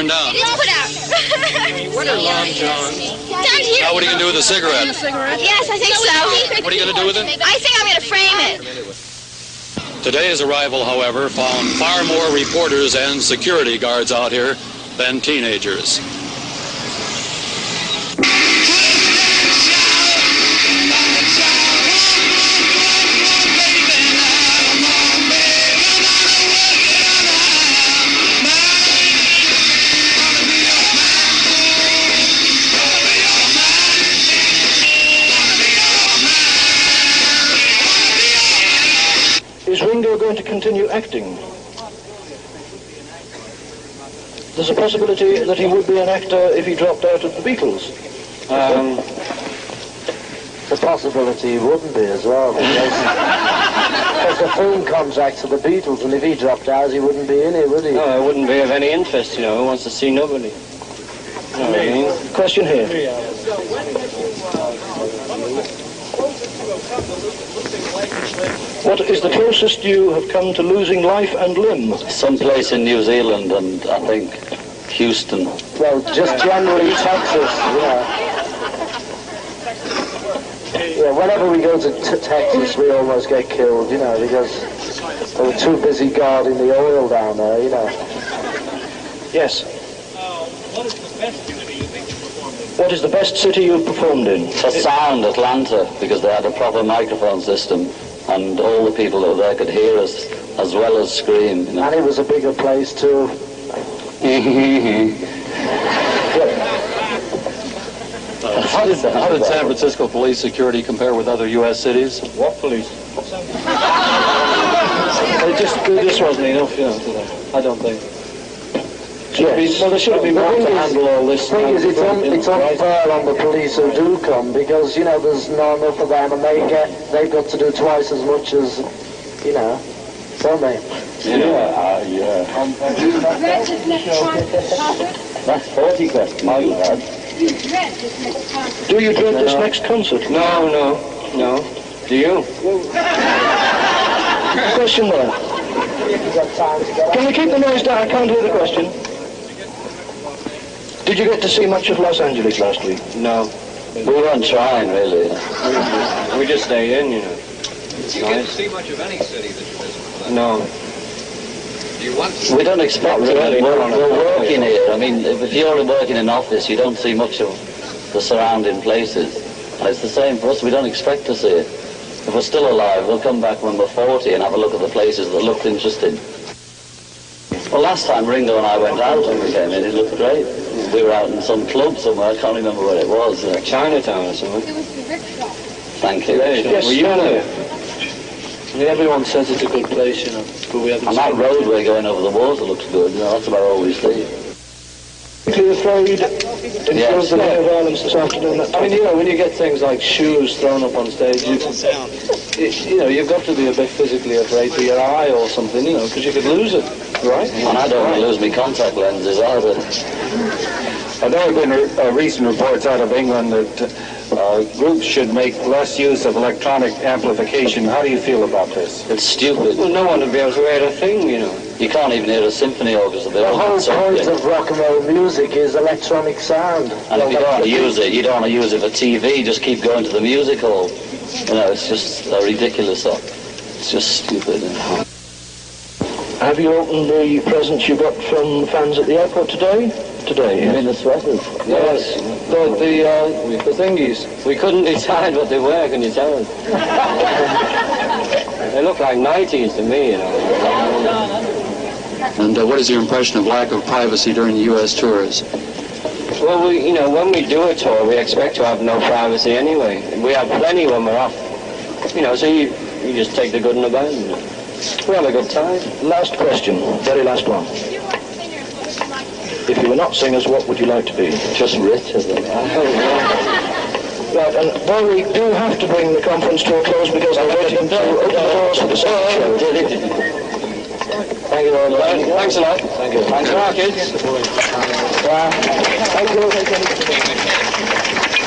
Turn down. It's put out. What a long John. Down here. Now what are you going to do with the cigarette? Yes, I think so. What are you going to do with it? I think I'm going to frame it. Today's arrival, however, found far more reporters and security guards out here than teenagers. Is Ringo going to continue acting? There's a possibility that he would be an actor if he dropped out of the Beatles. The possibility he wouldn't be as well, because the film contracts of the Beatles, and if he dropped out, he wouldn't be in it, would he? No, it wouldn't be of any interest, you know. Who wants to see nobody? You know what I mean? Question here. What is the closest you have come to losing life and limb? Someplace in New Zealand and I think Houston. Well, just generally Texas, yeah. Yeah, whenever we go to Texas, we almost get killed, you know, because they were too busy guarding the oil down there, you know. Yes. What is the best city you've performed in? For sound, Atlanta, because they had a proper microphone system and all the people that were there could hear us as well as scream. You know? And it was a bigger place too. How did San Francisco police security compare with other U.S. cities? What police? This wasn't enough, you know, I don't think. Yes. Well, there should be more to handle all this. The thing is, it's unfair on the police who do come, because, you know, there's not enough of them, and they've got to do twice as much as, you know, don't they? Yeah. That's 40 questions you had. Do you dread this next concert? No. Do you? Question there. Can you keep the noise down? I can't hear the question. Did you get to see much of Los Angeles last week? No. We weren't trying, really. We just stay in, you know. You get to see much of any city that you visit? No. Do you want to? We don't expect to. We're working here. I mean, if you're working in an office, you don't see much of the surrounding places. And it's the same for us. We don't expect to see it. If we're still alive, we'll come back when we're 40 and have a look at the places that looked interesting. Well, last time Ringo and I went out when we came in, it looked great. We were out in some club somewhere, I can't remember where it was. Chinatown or something. Thank you. Yes, were you there? I mean, everyone says it's a good place, you know, but we haven't. And that roadway going over the water looks good, you know, that's about all we see. Are you afraid in terms of the way of violence this afternoon? I mean, you know, when you get things like shoes thrown up on stage, you know, you've got to be a bit physically afraid for your eye or something, you know, because you could lose it, right? And I don't want to lose my contact lenses either. There have been recent reports out of England that groups should make less use of electronic amplification. How do you feel about this? It's stupid. Well, no one would be able to hear a thing, you know. You can't even hear a symphony orchestra. The whole point of rock and roll music is electronic sound. And if you don't want to use it, you don't want to use it for TV, just keep going to the music hall. You know, it's just a ridiculous stuff. It's just stupid. Have you opened the presents you got from fans at the airport today? Today, You mean the sweaters? Yes, the thingies. We couldn't decide what they were, can you tell us? They look like 90s to me, you know. And what is your impression of lack of privacy during the U.S. tours? Well, you know, when we do a tour, we expect to have no privacy anyway. We have plenty when we're off. You know, so you just take the good and the bad. We have a good time. Last question, very last one. If you were not singers, what would you like to be? Just rich, as they are. Right, and while we do have to bring the conference to a close because I'm waiting to open the doors for the second show. Thank you very much. Thanks a lot. Thank you. Thanks a lot, kids. Thank you.